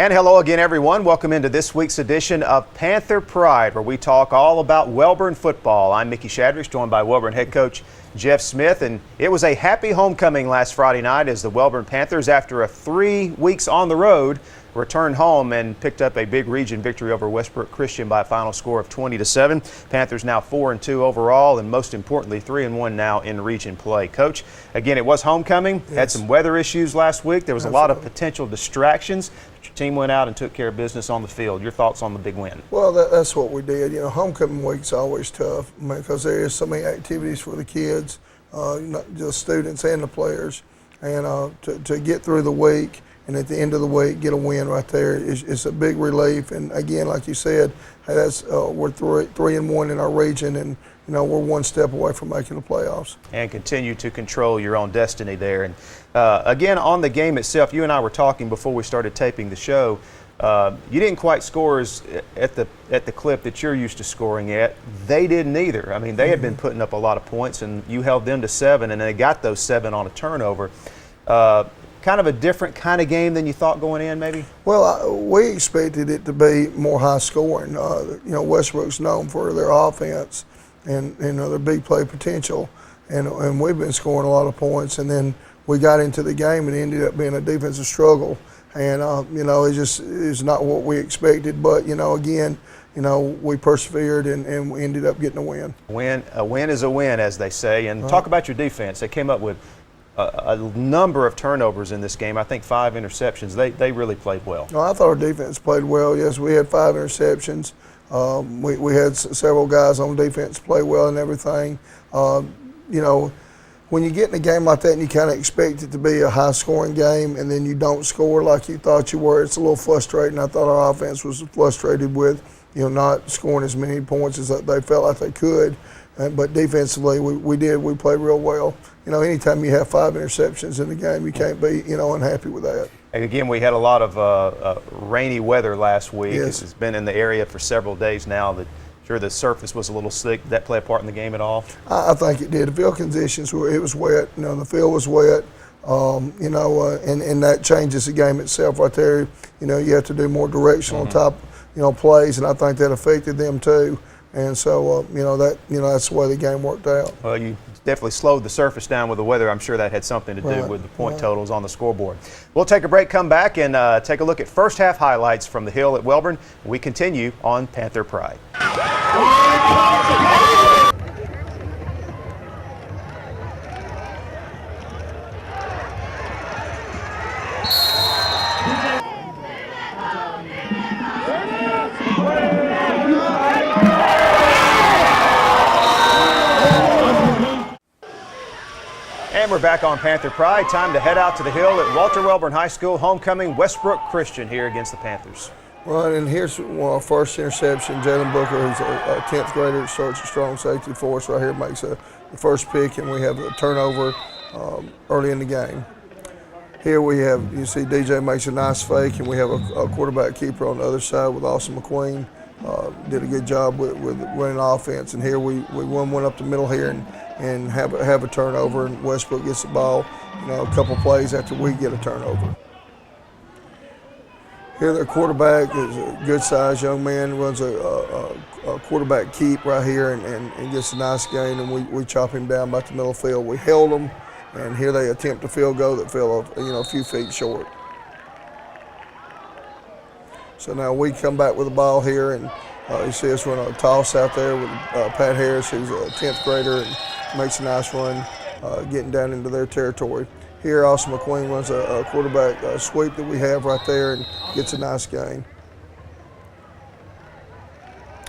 And hello again, everyone. Welcome into this week's edition of Panther Pride, where we talk all about Wellborn football. I'm Mickey Shadrich, joined by Wellborn head coach Jeff Smith. And it was a happy homecoming last Friday night as the Wellborn Panthers, after 3 weeks on the road, returned home and picked up a big region victory over Westbrook Christian by a final score of 20-7. Panthers now 4-2 overall, and most importantly 3-1 now in region play. Coach, again, it was homecoming. Yes. Had some weather issues last week. There was a lot of potential distractions. Your team went out and took care of business on the field. Your thoughts on the big win? Well, that's what we did. You know, homecoming week's always tough because there is so many activities for the kids, not just students and the players, and to get through the week and at the end of the week get a win right there is a big relief. And again, like you said, hey, that's we're 3-1 in our region, and you know, we're one step away from making the playoffs. And continue to control your own destiny there. And again, on the game itself, you and I were talking before we started taping the show. You didn't quite score at the clip that you're used to scoring at. They didn't either. I mean, they had been putting up a lot of points, and you held them to 7, and they got those 7 on a turnover. Kind of a different kind of game than you thought going in, maybe? Well, we expected it to be more high scoring. You know, Westbrook's known for their offense and their big play potential, and we've been scoring a lot of points. And then we got into the game and it ended up being a defensive struggle. And you know, it just is not what we expected. But you know, again, you know, we persevered and we ended up getting a win. A win is a win, as they say. And talk about your defense. They came up with a number of turnovers in this game. I think 5 interceptions. They really played well. No, I thought our defense played well. Yes, we had 5 interceptions. We had several guys on defense play well and everything. You know, when you get in a game like that and you kind of expect it to be a high-scoring game and then you don't score like you thought you were, it's a little frustrating. I thought our offense was frustrated with, you know, not scoring as many points as they felt like they could. But defensively, we played real well. You know, anytime you have 5 interceptions in the game, you can't be, you know, unhappy with that. And again, we had a lot of rainy weather last week. Yes. It's been in the area for several days now. Sure, the surface was a little slick. Did that play a part in the game at all? I think it did. The field conditions were, it was wet. You know, the field was wet. You know, and that changes the game itself right there. You know, you have to do more directional type, you know, plays, and I think that affected them too. And so, you know, that's the way the game worked out. Well, you definitely slowed the surface down with the weather. I'm sure that had something to do with the point totals on the scoreboard. We'll take a break, come back, and take a look at first half highlights from the Hill at Wellborn. We continue on Panther Pride. And we're back on Panther Pride. Time to head out to the Hill at Walter Wellborn High School. Homecoming Westbrook Christian here against the Panthers. Well, and here's our first interception. Jalen Booker, who's a 10th grader, starts a strong safety for us right here, makes the first pick, and we have a turnover early in the game. Here we have, you see DJ makes a nice fake, and we have a quarterback keeper on the other side with Austin McQueen. Did a good job with running offense, and here we won one up the middle here and have a turnover, and Westbrook gets the ball, you know, a couple plays after we get a turnover. Here their quarterback is a good-sized young man, runs a quarterback keep right here and gets a nice gain, and we chop him down about the middle of the field. We held him, and here they attempt a field goal that fell, you know, a few feet short. So now we come back with the ball here, and you see us run a toss out there with Pat Harris, who's a 10th grader, and makes a nice run, getting down into their territory. Here, Austin McQueen runs a quarterback sweep that we have right there and gets a nice gain.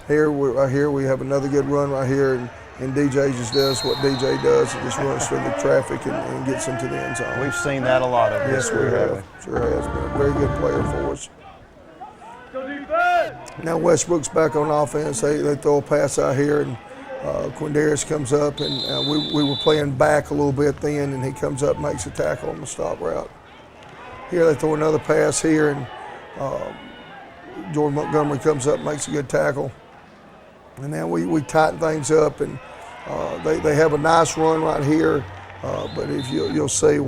Right here we have another good run right here, and DJ just does what DJ does. He just runs through the traffic and gets into the end zone. We've seen that a lot of this. Yes, we have. Sure has been a very good player for us. Now Westbrook's back on offense. They throw a pass out here, and Quindarius comes up, and we were playing back a little bit then, and he comes up, makes a tackle on the stop route. Here they throw another pass here, and Jordan Montgomery comes up, makes a good tackle. And now we tighten things up, and they have a nice run right here. But if you'll see,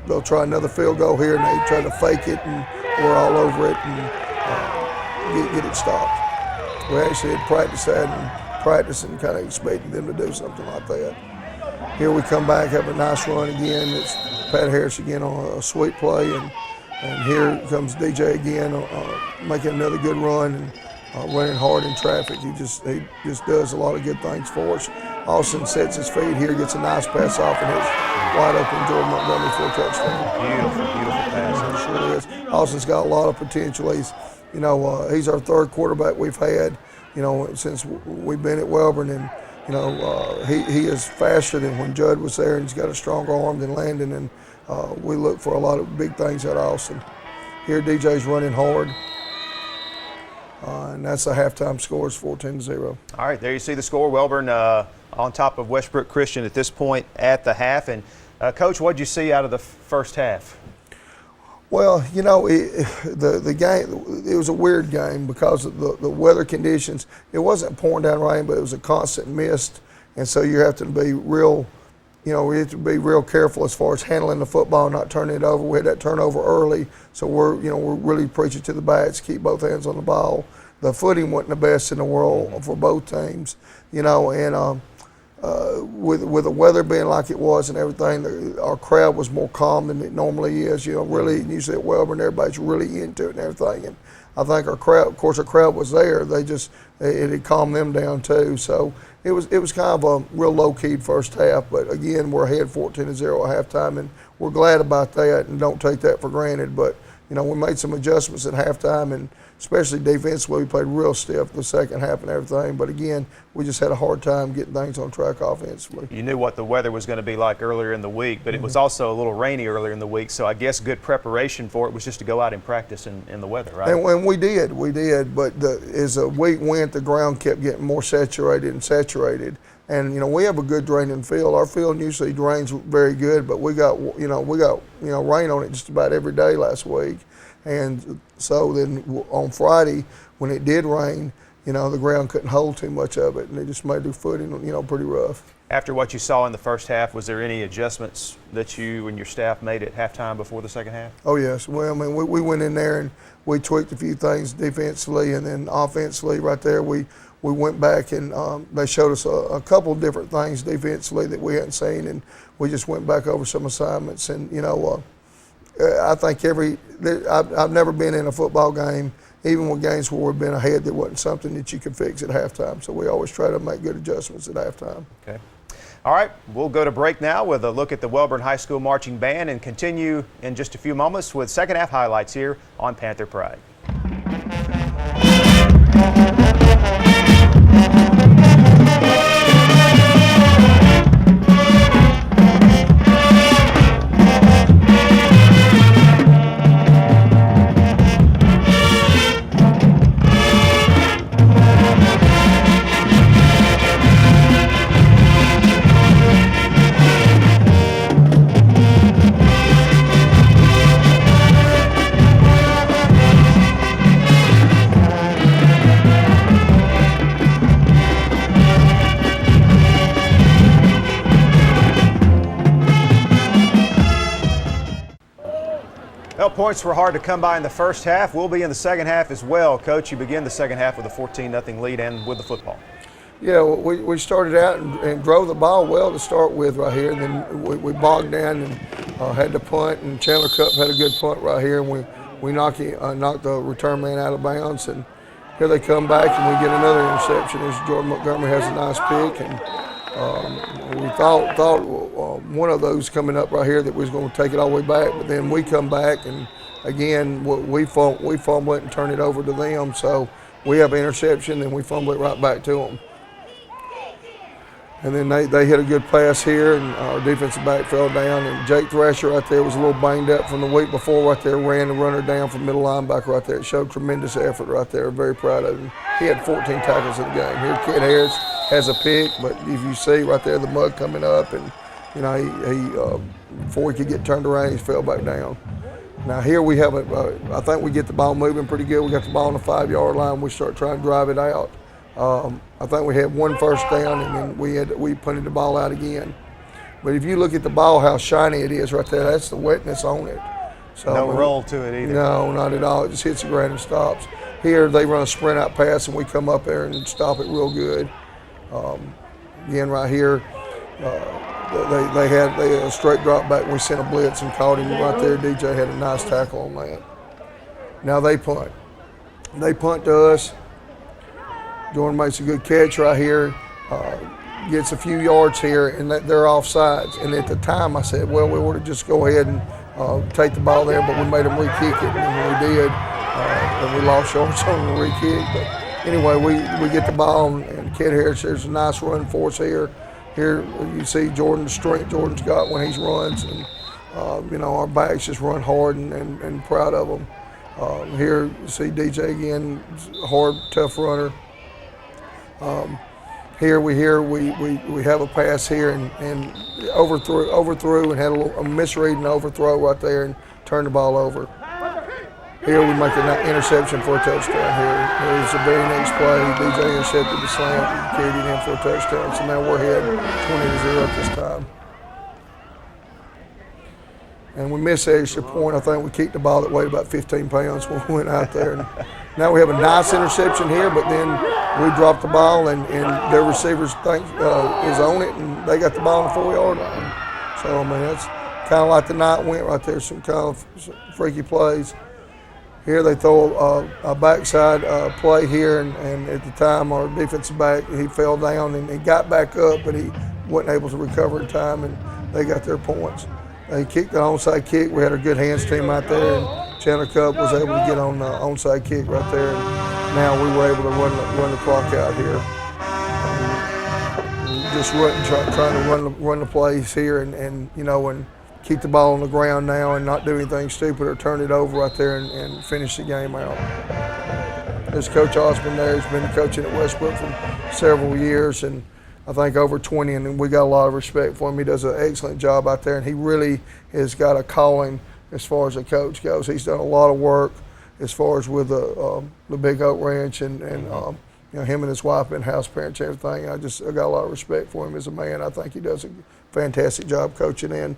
they'll try another field goal here, and they try to fake it and we're all over it and get it stopped. We actually had practiced that and kind of expected them to do something like that. Here we come back, have a nice run again. It's Pat Harris again on a sweep play, and here comes DJ again, making another good run and running hard in traffic. He just does a lot of good things for us. Austin sets his feet here, gets a nice pass off, and hits wide open Jordan Montgomery for a touchdown. Beautiful pass. It sure is. Austin's got a lot of potential. He's our third quarterback we've had, since we've been at Welborn, and he is faster than when Judd was there, and he's got a stronger arm than Landon, and we look for a lot of big things out of Austin. Here DJ's running hard, and that's the halftime score is 14-0. All right, there you see the score. Welborn on top of Westbrook Christian at this point at the half. And Coach, what did you see out of the first half? Well, the game, it was a weird game because of the weather conditions. It wasn't pouring down rain, but it was a constant mist. And so you have to be real, we have to be real careful as far as handling the football, not turning it over. We had that turnover early, so we're really preaching to the backs, keep both hands on the ball. The footing wasn't the best in the world for both teams, and with the weather being like it was and everything, our crowd was more calm than it normally is. Really, usually at Welborn, everybody's really into it and everything. And I think our crowd was there. It had calmed them down too. So it was kind of a real low-key first half. But again, we're ahead 14-0 at halftime, and we're glad about that and don't take that for granted. But we made some adjustments at halftime, and especially defensively, we played real stiff the second half and everything. But again, we just had a hard time getting things on track offensively. You knew what the weather was going to be like earlier in the week, but it was also a little rainy earlier in the week. So I guess good preparation for it was just to go out and practice in the weather, right? And we did. But as the week went, the ground kept getting more saturated. And we have a good draining field. Our field usually drains very good, but we got rain on it just about every day last week. And so then on Friday, when it did rain, the ground couldn't hold too much of it, and it just made the footing, pretty rough. After what you saw in the first half, was there any adjustments that you and your staff made at halftime before the second half? Oh, yes. Well, we went in there and we tweaked a few things defensively, and then offensively right there, we went back and they showed us a couple different things defensively that we hadn't seen, and we just went back over some assignments. And, I think I've never been in a football game, even with games where we've been ahead, there wasn't something that you could fix at halftime. So we always try to make good adjustments at halftime. Okay. All right, we'll go to break now with a look at the Welborn High School Marching Band and continue in just a few moments with second half highlights here on Panther Pride. Well, points were hard to come by in the first half. We'll be in the second half as well. Coach, you begin the second half with a 14-0 lead and with the football. Yeah, we started out and drove the ball well to start with right here, and then we bogged down and had to punt, and Chandler Cup had a good punt right here, and we knocked the return man out of bounds, and here they come back and we get another interception as Jordan Montgomery has a nice pick, and we thought one of those coming up right here that we was going to take it all the way back, but then we come back and again we fumble it and turn it over to them, so we have an interception and we fumble it right back to them. And then they hit a good pass here, and our defensive back fell down, and Jake Thrasher right there was a little banged up from the week before right there, ran the runner down from middle linebacker right there. It showed tremendous effort right there. Very proud of him. He had 14 tackles in the game. Here, Kid Harris has a pick, but if you see right there the mud coming up, and he before he could get turned around, he fell back down. Now here we have I think we get the ball moving pretty good. We got the ball on the 5-yard line. We start trying to drive it out. I think we had one first down, and then we punted the ball out again. But if you look at the ball, how shiny it is right there, that's the wetness on it. So No roll to it either. No, not at all. It just hits the ground and stops. Here they run a sprint out pass, and we come up there and stop it real good. Again, right here, they had a straight drop back. We sent a blitz and caught him right there. DJ had a nice tackle on that. Now they punt. They punt to us. Jordan makes a good catch right here. Gets a few yards here, and they're offsides. And at the time, I said, well, we ought to just go ahead and take the ball there, but we made them re-kick it, and when we did, and we lost yards on the re-kick. But anyway, we get the ball, and Kid Harris, there's a nice run for us here. Here you see the strength Jordan's got when he runs, and our backs just run hard and proud of them. Here you see DJ again, hard, tough runner. Here we have a pass here and overthrew and had a misread and overthrow right there and turned the ball over. Here we make an interception for a touchdown here. Here's the very next play. DJ intercepted the slant and carried it in for a touchdown. So now we're ahead 20-0 at this time. And we missed the extra point. I think we kicked the ball that weighed about 15 pounds when we went out there. And now we have a nice interception here, but then we dropped the ball and their receivers think is on it, and they got the ball on the 4-yard line. So, I mean, that's kind of like the night went right there, some kind of freaky plays. Here they throw a backside play here, and at the time our defensive back, he fell down and he got back up, but he wasn't able to recover in time, and they got their points. They kicked the onside kick. We had a good hands team out there, and Chandler Cup was able to get on the onside kick right there, and now we were able to run the clock out here. Just trying to run the plays here and keep the ball on the ground now and not do anything stupid or turn it over right there and finish the game out. There's Coach Osmond there. He's been coaching at Westbrook for several years, and I think over 20, and we got a lot of respect for him. He does an excellent job out there, and he really has got a calling as far as a coach goes. He's done a lot of work as far as with the Big Oak Ranch and him and his wife been house parents and everything. I got a lot of respect for him as a man. I think he does a fantastic job coaching and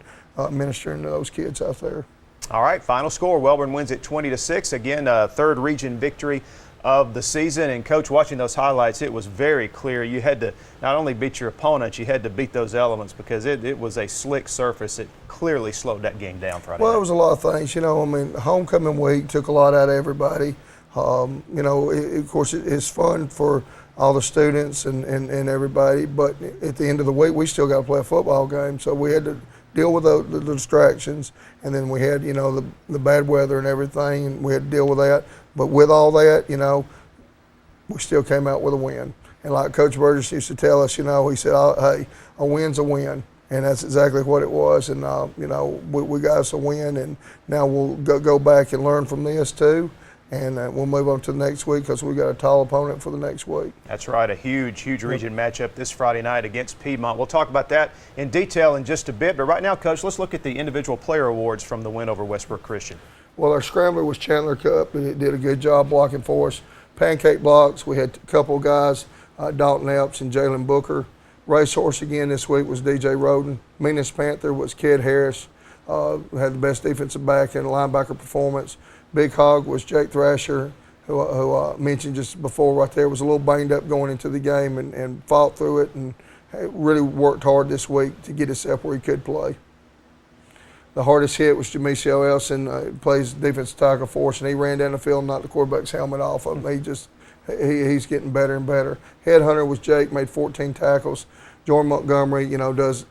ministering to those kids out there. All right, final score. Wellborn wins it 20-6. Again, third region victory of the season. And Coach, watching those highlights, it was very clear you had to not only beat your opponents, you had to beat those elements because it was a slick surface. It clearly slowed that game down Friday night. It was a lot of things. Homecoming week took a lot out of everybody. Of course, it's fun for all the students and everybody, but at the end of the week, we still got to play a football game. So we had to deal with the distractions, and then we had, the bad weather and everything, and we had to deal with that. But with all that, we still came out with a win. And like Coach Burgess used to tell us, he said, hey, a win's a win. And that's exactly what it was. And, we got us a win, and now we'll go back and learn from this too. And we'll move on to the next week because we got a tall opponent for the next week. That's right, a huge region matchup this Friday night against Piedmont. We'll talk about that in detail in just a bit. But right now, Coach, let's look at the individual player awards from the win over Westbrook Christian. Well, our scrambler was Chandler Cup, and it did a good job blocking for us. Pancake blocks, we had a couple of guys, Dalton Epps and Jalen Booker. Racehorse again this week was DJ Roden. Meanest Panther was Kid Harris, had the best defensive back and linebacker performance. Big Hog was Jake Thrasher, who I mentioned just before right there, was a little banged up going into the game and fought through it and really worked hard this week to get himself where he could play. The hardest hit was Jamisio Elson, plays defensive tackle for us, and he ran down the field and knocked the quarterback's helmet off of him. He's getting better and better. Headhunter was Jake, made 14 tackles. Jordan Montgomery, does,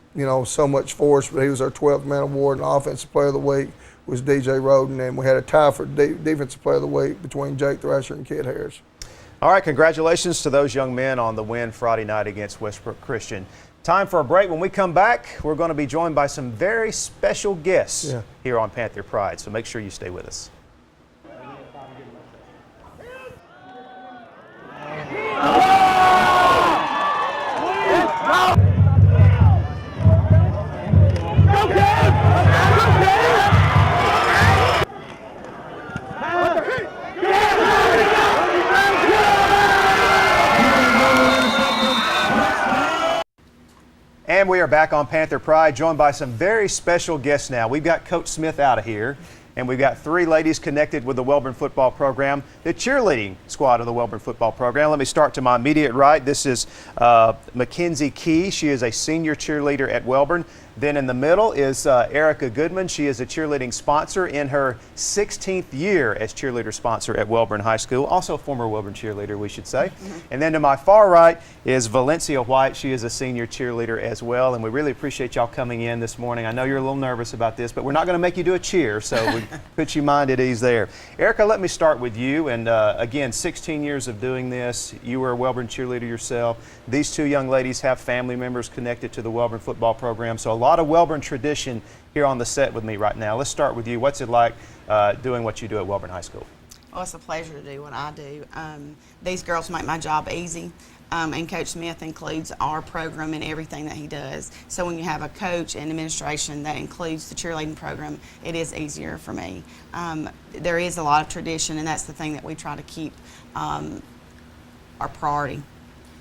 so much for us, but he was our 12th man award, and Offensive Player of the Week was DJ Roden, and we had a tie for Defensive Player of the Week between Jake Thrasher and Kid Harris. All right, congratulations to those young men on the win Friday night against Westbrook Christian. Time for a break. When we come back, we're going to be joined by some very special guests here on Panther Pride, so make sure you stay with us. And we are back on Panther Pride, joined by some very special guests now. We've got Coach Smith out of here, And we've got 3 ladies connected with the Wellborn football program, the cheerleading squad of the Wellborn football program. Let me start to my immediate right. This is Mackenzie Key. She is a senior cheerleader at Wellborn. Then in the middle is Erica Goodman. She is a cheerleading sponsor in her 16th year as cheerleader sponsor at Wellborn High School. Also a former Wellborn cheerleader, we should say. And then to my far right is Valencia White. She is a senior cheerleader as well. And we really appreciate y'all coming in this morning. I know you're a little nervous about this, but we're not going to make you do a cheer, so we put your mind at ease there. Erica, let me start with you. And again, 16 years of doing this. You were a Wellborn cheerleader yourself. These 2 young ladies have family members connected to the Wellborn football program. So a lot of Wellborn tradition here on the set with me right now. Let's start with you. What's it like doing what you do at Wellborn High School? Well, it's a pleasure to do what I do. These girls make my job easy, and Coach Smith includes our program in everything that he does. So when you have a coach and administration that includes the cheerleading program, it is easier for me. There is a lot of tradition, and that's the thing that we try to keep our priority.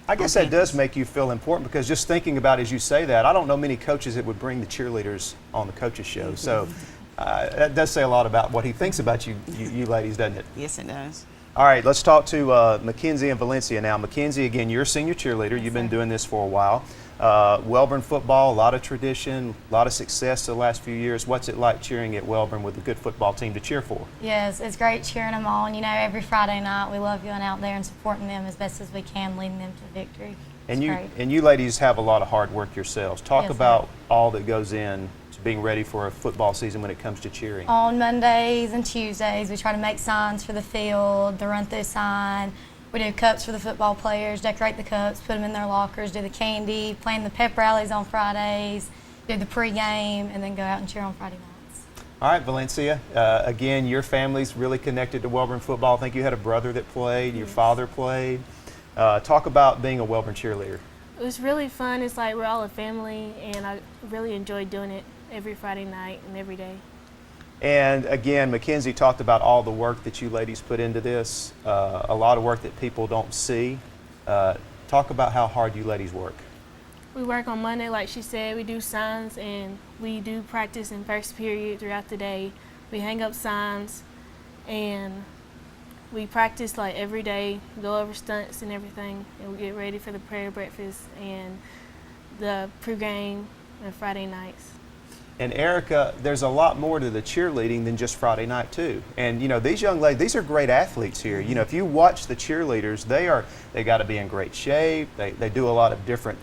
I guess that does make you feel important, because just thinking about as you say that, I don't know many coaches that would bring the cheerleaders on the coaches show. So that does say a lot about what he thinks about you ladies, doesn't it? Yes, it does. All right, let's talk to Mackenzie and Valencia now. Mackenzie, again, you're a senior cheerleader. You've been doing this for a while. Wellborn football, a lot of tradition, a lot of success the last few years. What's it like cheering at Wellborn with a good football team to cheer for? Yes, it's great cheering them on. You know, every Friday night we love going out there and supporting them as best as we can, leading them to victory. And you ladies have a lot of hard work yourselves. Talk about all that goes in to being ready for a football season when it comes to cheering. On Mondays and Tuesdays, we try to make signs for the field, the run-through sign. We do cups for the football players, decorate the cups, put them in their lockers, do the candy, plan the pep rallies on Fridays, do the pregame, and then go out and cheer on Friday nights. All right, Valencia, again, your family's really connected to Wellborn football. I think you had a brother that played, your father played. Talk about being a Wellborn cheerleader. It was really fun. It's like we're all a family, and I really enjoyed doing it every Friday night and every day. And again, Mackenzie talked about all the work that you ladies put into this, a lot of work that people don't see. Talk about how hard you ladies work. We work on Monday, like she said. We do signs, and we do practice in first period throughout the day. We hang up signs, and we practice like every day, go over stunts and everything, and we get ready for the prayer breakfast and the pregame and Friday nights. And Erica, there's a lot more to the cheerleading than just Friday night too. And you know, these young ladies, these are great athletes here. You know, if you watch the cheerleaders, they got to be in great shape. They do a lot of different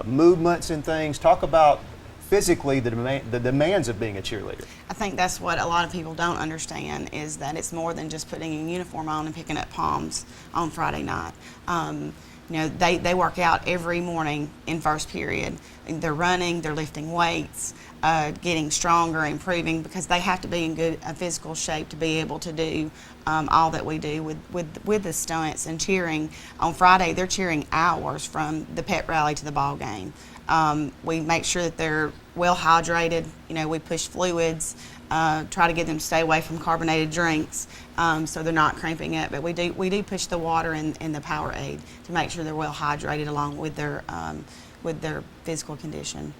movements and things. Talk about physically the demands of being a cheerleader. I think that's what a lot of people don't understand, is that it's more than just putting a uniform on and picking up palms on Friday night. You know, they work out every morning in first period. They're running, they're lifting weights, getting stronger, improving, because they have to be in good physical shape to be able to do all that we do with the stunts and cheering. On Friday, they're cheering hours from the pep rally to the ball game. We make sure that they're well hydrated. You know, we push fluids, try to get them to stay away from carbonated drinks, so they're not cramping up. But we do push the water and the Powerade to make sure they're well hydrated along with their physical condition.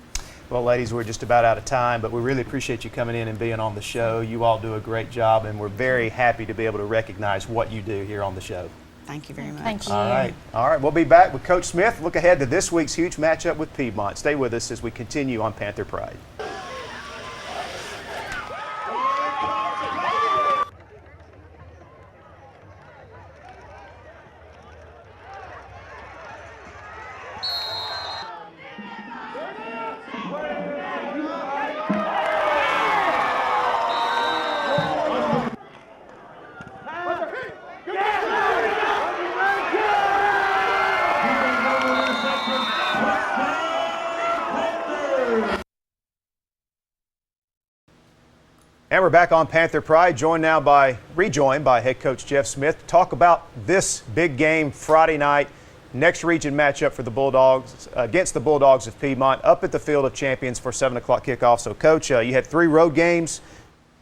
Well, ladies, we're just about out of time, but we really appreciate you coming in and being on the show. You all do a great job, and we're very happy to be able to recognize what you do here on the show. Thank you very much. Thank you. All right. We'll be back with Coach Smith. Look ahead to this week's huge matchup with Piedmont. Stay with us as we continue on Panther Pride. And we're back on Panther Pride, rejoined by head coach Jeff Smith to talk about this big game Friday night, next region matchup for the Bulldogs against the Bulldogs of Piedmont up at the Field of Champions for 7 o'clock kickoff. So, Coach, you had 3 road games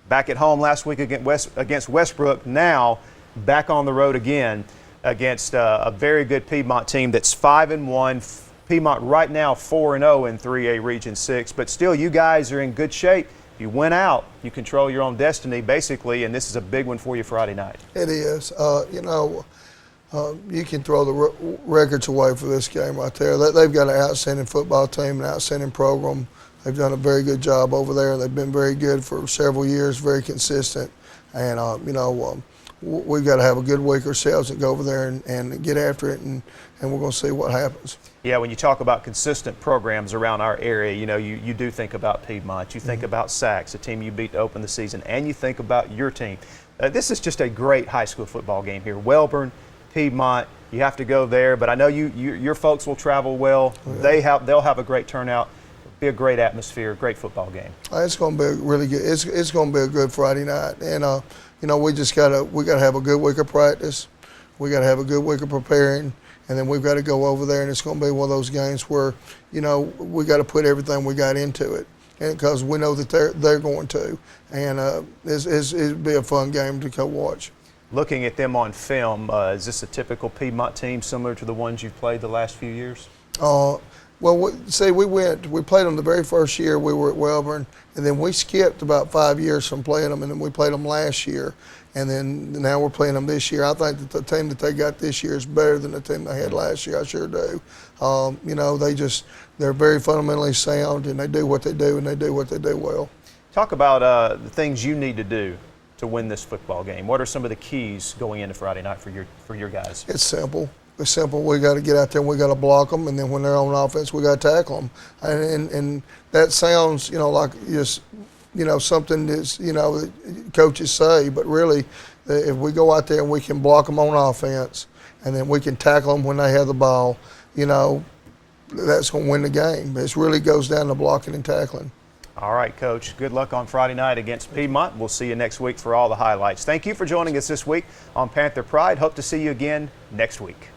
back at home last week against Westbrook. Now back on the road again against a very good Piedmont team that's 5-1. Piedmont right now 4-0 in 3A Region 6, but still you guys are in good shape you win out, you control your own destiny basically, and this is a big one for you Friday night. It is. You can throw the records away for this game right there. They've got an outstanding football team, an outstanding program. They've done a very good job over there. They've been very good for several years, very consistent. And, we've got to have a good week ourselves and go over there and get after it, and we're going to see what happens. Yeah, when you talk about consistent programs around our area, you do think about Piedmont, you think about Sachs, a team you beat to open the season, and you think about your team. This is just a great high school football game here. Welborn, Piedmont, you have to go there, but I know your folks will travel well. Yeah. They'll have a great turnout. It'll be a great atmosphere, great football game. It's going to be really good. It's going to be a good Friday night, and we gotta have a good week of practice. We gotta have a good week of preparing, and then we've got to go over there, and it's going to be one of those games where we got to put everything we got into it, and because we know that they're going to, and it'll be a fun game to go watch. Looking at them on film, is this a typical Piedmont team similar to the ones you've played the last few years? Well, we played them the very first year we were at Welborn, and then we skipped about 5 years from playing them, and then we played them last year, and then now we're playing them this year. I think that the team that they got this year is better than the team they had last year. I sure do. They're very fundamentally sound, and they do what they do, and they do what they do well. Talk about the things you need to do to win this football game. What are some of the keys going into Friday night for your guys? It's simple. It's simple. We got to get out there and we got to block them, and then when they're on offense, we got to tackle them. And that sounds, like just, something that coaches say, but really, if we go out there and we can block them on offense, and then we can tackle them when they have the ball, that's going to win the game. It really goes down to blocking and tackling. All right, Coach. Good luck on Friday night against Piedmont. We'll see you next week for all the highlights. Thank you for joining us this week on Panther Pride. Hope to see you again next week.